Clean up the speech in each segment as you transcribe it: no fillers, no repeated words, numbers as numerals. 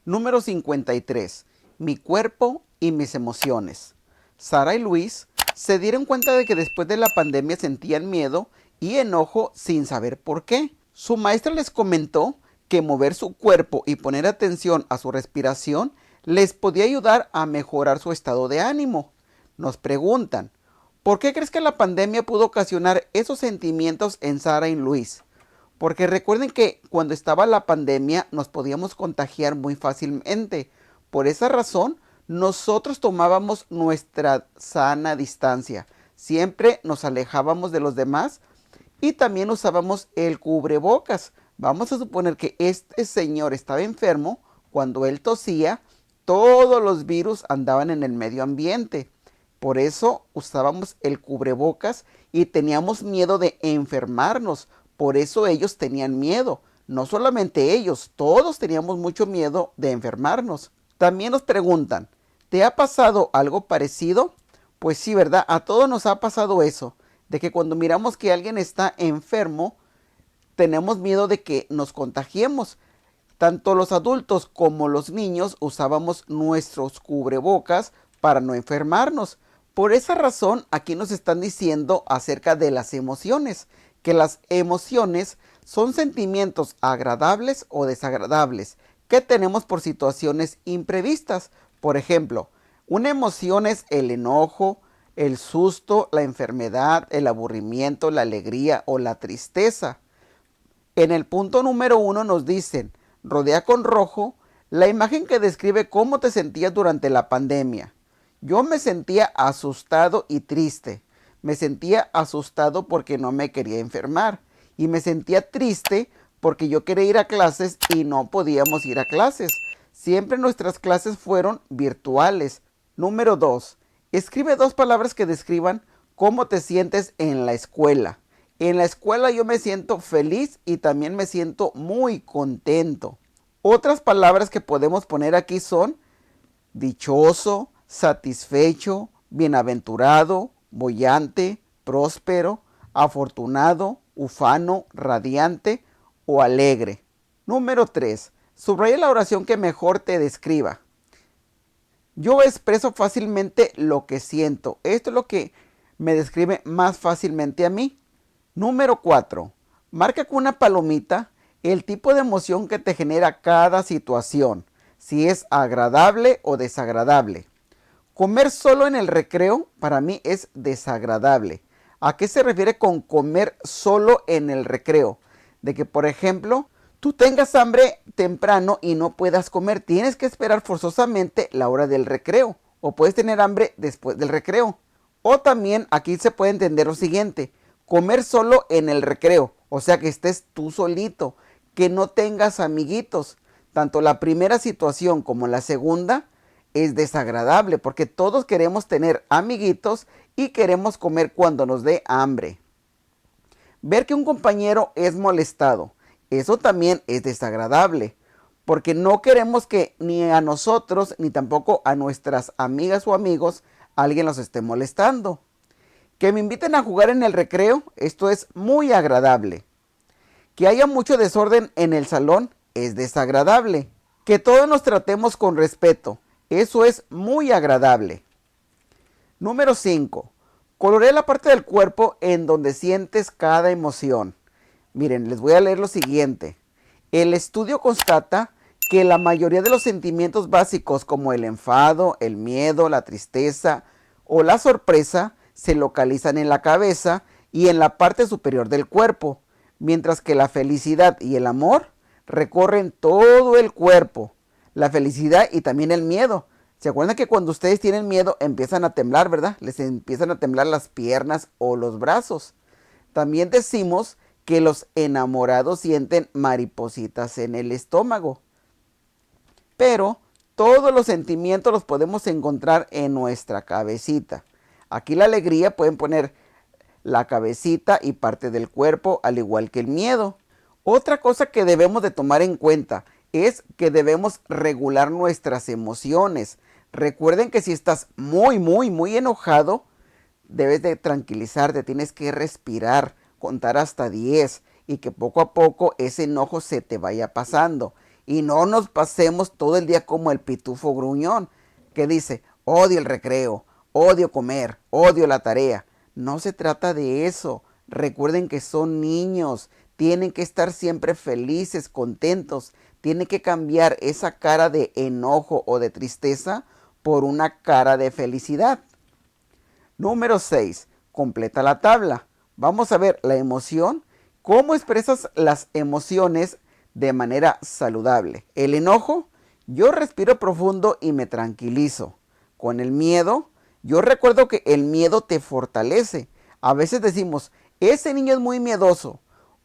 Número 53. Mi cuerpo y mis emociones. Sara y Luis se dieron cuenta de que después de la pandemia sentían miedo y enojo sin saber por qué. Su maestra les comentó que mover su cuerpo y poner atención a su respiración les podía ayudar a mejorar su estado de ánimo. Nos preguntan, ¿por qué crees que la pandemia pudo ocasionar esos sentimientos en Sara y Luis? Porque recuerden que cuando estaba la pandemia nos podíamos contagiar muy fácilmente. Por esa razón, nosotros tomábamos nuestra sana distancia. Siempre nos alejábamos de los demás y también usábamos el cubrebocas. Vamos a suponer que este señor estaba enfermo. Cuando él tosía, todos los virus andaban en el medio ambiente. Por eso usábamos el cubrebocas y teníamos miedo de enfermarnos. Por eso ellos tenían miedo. No solamente ellos, todos teníamos mucho miedo de enfermarnos. También nos preguntan, ¿te ha pasado algo parecido? Pues sí, ¿verdad? A todos nos ha pasado eso, de que cuando miramos que alguien está enfermo, tenemos miedo de que nos contagiemos. Tanto los adultos como los niños usábamos nuestros cubrebocas para no enfermarnos. Por esa razón, aquí nos están diciendo acerca de las emociones, que las emociones son sentimientos agradables o desagradables que tenemos por situaciones imprevistas. Por ejemplo, una emoción es el enojo, el susto, la enfermedad, el aburrimiento, la alegría o la tristeza. En el punto número 1 nos dicen, rodea con rojo la imagen que describe cómo te sentías durante la pandemia. Yo me sentía asustado y triste. Me sentía asustado porque no me quería enfermar. Y me sentía triste porque yo quería ir a clases y no podíamos ir a clases. Siempre nuestras clases fueron virtuales. Número 2. Escribe 2 palabras que describan cómo te sientes en la escuela. En la escuela yo me siento feliz y también me siento muy contento. Otras palabras que podemos poner aquí son dichoso, satisfecho, bienaventurado, boyante, próspero, afortunado, ufano, radiante o alegre. Número 3. Subraya la oración que mejor te describa. Yo expreso fácilmente lo que siento. Esto es lo que me describe más fácilmente a mí. Número 4. Marca con una palomita el tipo de emoción que te genera cada situación, si es agradable o desagradable. Comer solo en el recreo para mí es desagradable. ¿A qué se refiere con comer solo en el recreo? De que, por ejemplo, tú tengas hambre temprano y no puedas comer. Tienes que esperar forzosamente la hora del recreo. O puedes tener hambre después del recreo. O también aquí se puede entender lo siguiente. Comer solo en el recreo. O sea que estés tú solito. Que no tengas amiguitos. Tanto la primera situación como la segunda es desagradable porque todos queremos tener amiguitos y queremos comer cuando nos dé hambre. Ver que un compañero es molestado, eso también es desagradable porque no queremos que ni a nosotros ni tampoco a nuestras amigas o amigos alguien los esté molestando. Que me inviten a jugar en el recreo, esto es muy agradable. Que haya mucho desorden en el salón es desagradable. Que todos nos tratemos con respeto, eso es muy agradable. Número 5. Colorea la parte del cuerpo en donde sientes cada emoción. Miren, les voy a leer lo siguiente. El estudio constata que la mayoría de los sentimientos básicos como el enfado, el miedo, la tristeza o la sorpresa se localizan en la cabeza y en la parte superior del cuerpo, mientras que la felicidad y el amor recorren todo el cuerpo. La felicidad y también el miedo. ¿Se acuerdan que cuando ustedes tienen miedo empiezan a temblar, verdad? Les empiezan a temblar las piernas o los brazos. También decimos que los enamorados sienten maripositas en el estómago. Pero todos los sentimientos los podemos encontrar en nuestra cabecita. Aquí la alegría pueden poner la cabecita y parte del cuerpo, al igual que el miedo. Otra cosa que debemos de tomar en cuenta es que debemos regular nuestras emociones. Recuerden que si estás muy enojado, debes de tranquilizarte, tienes que respirar, contar hasta 10 y que poco a poco ese enojo se te vaya pasando. Y no nos pasemos todo el día como el pitufo gruñón, que dice, odio el recreo, odio comer, odio la tarea. No se trata de eso. Recuerden que son niños, tienen que estar siempre felices, contentos. Tienen que cambiar esa cara de enojo o de tristeza por una cara de felicidad. Número 6. Completa la tabla. Vamos a ver la emoción. ¿Cómo expresas las emociones de manera saludable? El enojo, yo respiro profundo y me tranquilizo. Con el miedo, yo recuerdo que el miedo te fortalece. A veces decimos, ese niño es muy miedoso.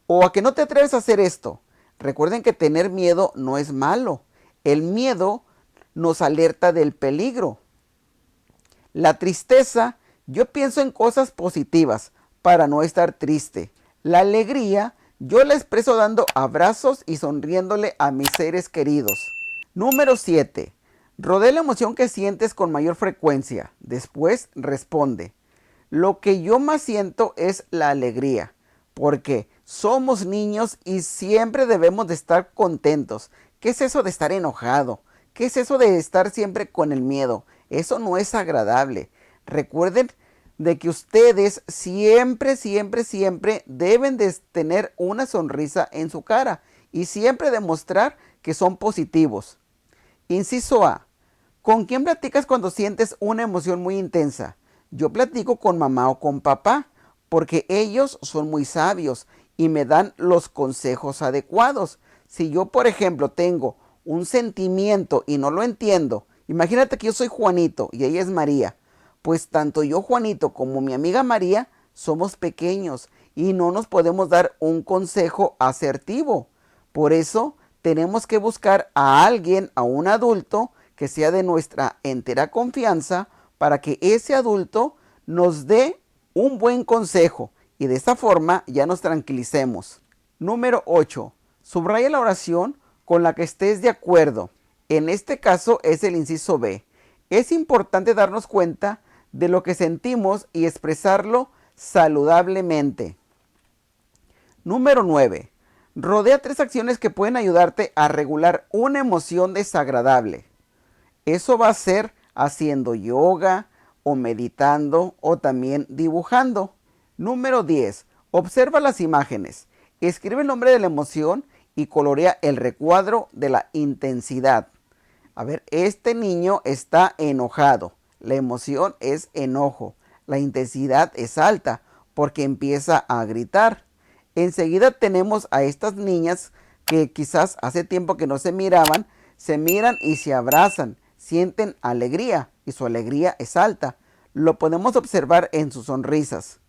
O a que no te atreves a hacer esto. Recuerden que tener miedo no es malo. El miedo nos alerta del peligro. La tristeza, yo pienso en cosas positivas para no estar triste. La alegría, yo la expreso dando abrazos y sonriéndole a mis seres queridos. Número 7. Rodea la emoción que sientes con mayor frecuencia. Después responde. Lo que yo más siento es la alegría, porque somos niños y siempre debemos de estar contentos. ¿Qué es eso de estar enojado? ¿Qué es eso de estar siempre con el miedo? Eso no es agradable. Recuerden de que ustedes siempre, siempre, siempre deben de tener una sonrisa en su cara y siempre demostrar que son positivos. Inciso A. ¿Con quién platicas cuando sientes una emoción muy intensa? Yo platico con mamá o con papá porque ellos son muy sabios y me dan los consejos adecuados. Si yo, por ejemplo, tengo un sentimiento y no lo entiendo, imagínate que yo soy Juanito y ella es María, pues tanto yo, Juanito, como mi amiga María somos pequeños y no nos podemos dar un consejo asertivo. Por eso tenemos que buscar a alguien, a un adulto que sea de nuestra entera confianza para que ese adulto nos dé un buen consejo y de esta forma ya nos tranquilicemos. Número 8. Subraya la oración con la que estés de acuerdo. En este caso es el inciso B. Es importante darnos cuenta de lo que sentimos y expresarlo saludablemente. Número 9. Rodea 3 acciones que pueden ayudarte a regular una emoción desagradable. Eso va a ser haciendo yoga o meditando o también dibujando. Número 10. Observa las imágenes. Escribe el nombre de la emoción y colorea el recuadro de la intensidad. A ver, este niño está enojado. La emoción es enojo. La intensidad es alta porque empieza a gritar. Enseguida tenemos a estas niñas que quizás hace tiempo que no se miraban, se miran y se abrazan, sienten alegría y su alegría es alta. Lo podemos observar en sus sonrisas.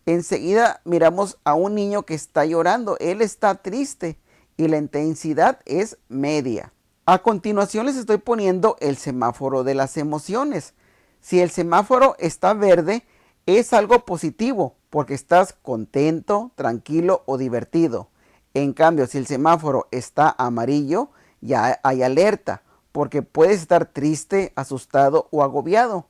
Enseguida miramos a un niño que está llorando, él está triste y la intensidad es media. A continuación les estoy poniendo el semáforo de las emociones. Si el semáforo está verde, es algo positivo porque estás contento, tranquilo o divertido. En cambio, si el semáforo está amarillo, ya hay alerta porque puedes estar triste, asustado o agobiado.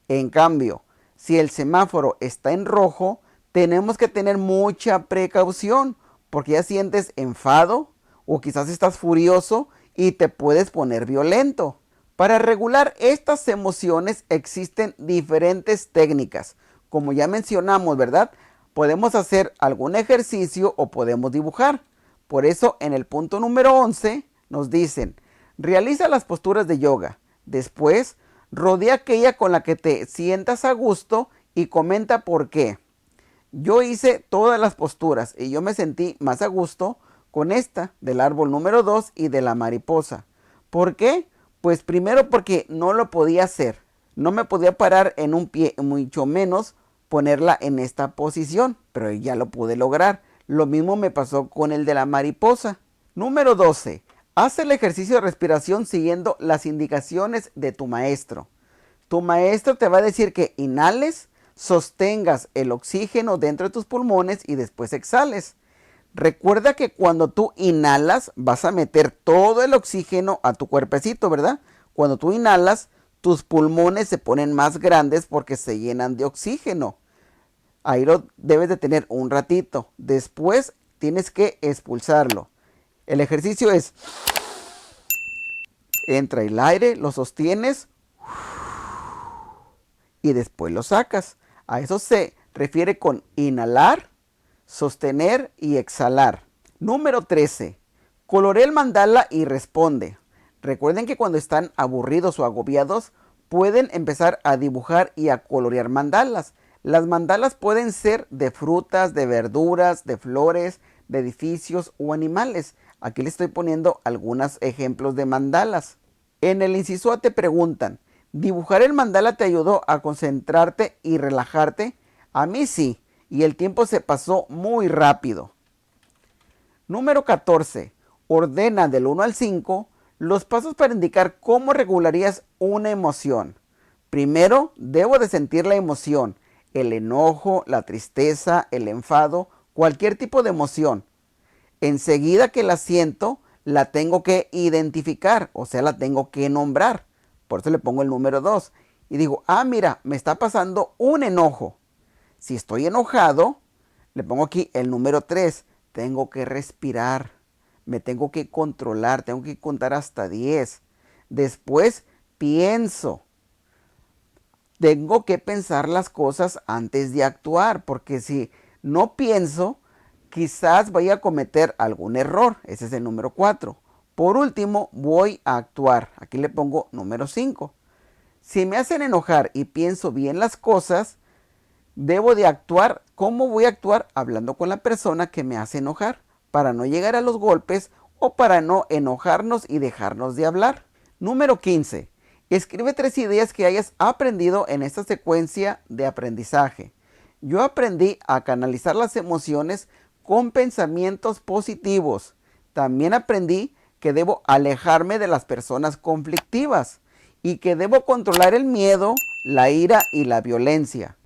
En cambio, si el semáforo está en rojo, tenemos que tener mucha precaución porque ya sientes enfado o quizás estás furioso y te puedes poner violento. Para regular estas emociones existen diferentes técnicas. Como ya mencionamos, ¿verdad? Podemos hacer algún ejercicio o podemos dibujar. Por eso en el punto número 11 nos dicen, realiza las posturas de yoga. Después, rodea aquella con la que te sientas a gusto y comenta por qué. Yo hice todas las posturas y yo me sentí más a gusto con esta del árbol número 2 y de la mariposa. ¿Por qué? Pues primero porque no lo podía hacer. No me podía parar en un pie, mucho menos ponerla en esta posición, pero ya lo pude lograr. Lo mismo me pasó con el de la mariposa. Número 12. Haz el ejercicio de respiración siguiendo las indicaciones de tu maestro. Tu maestro te va a decir que inhales, sostengas el oxígeno dentro de tus pulmones y después exhales. Recuerda que cuando tú inhalas vas a meter todo el oxígeno a tu cuerpecito, ¿verdad? Cuando tú inhalas, tus pulmones se ponen más grandes porque se llenan de oxígeno. Ahí lo debes de tener un ratito. Después tienes que expulsarlo. El ejercicio es Entra el aire, lo sostienes y después lo sacas. A eso se refiere con inhalar, sostener y exhalar. Número 13. Colorea el mandala y responde. Recuerden que cuando están aburridos o agobiados, pueden empezar a dibujar y a colorear mandalas. Las mandalas pueden ser de frutas, de verduras, de flores, de edificios o animales. Aquí les estoy poniendo algunos ejemplos de mandalas. En el inciso A te preguntan, ¿dibujar el mandala te ayudó a concentrarte y relajarte? A mí sí, y el tiempo se pasó muy rápido. Número 14. Ordena del 1 al 5 los pasos para indicar cómo regularías una emoción. Primero, debo de sentir la emoción, el enojo, la tristeza, el enfado, cualquier tipo de emoción. Enseguida que la siento, la tengo que identificar, o sea, la tengo que nombrar. Por eso le pongo el número 2. Y digo, mira, me está pasando un enojo. Si estoy enojado, le pongo aquí el número 3. Tengo que respirar, me tengo que controlar, tengo que contar hasta 10. Después pienso. Tengo que pensar las cosas antes de actuar, porque si no pienso, quizás vaya a cometer algún error. Ese es el número 4. Por último, voy a actuar. Aquí le pongo número 5. Si me hacen enojar y pienso bien las cosas, debo de actuar. ¿Cómo voy a actuar? Hablando con la persona que me hace enojar, para no llegar a los golpes o para no enojarnos y dejarnos de hablar. Número 15. Escribe 3 ideas que hayas aprendido en esta secuencia de aprendizaje. Yo aprendí a canalizar las emociones con pensamientos positivos. También aprendí que debo alejarme de las personas conflictivas y que debo controlar el miedo, la ira y la violencia.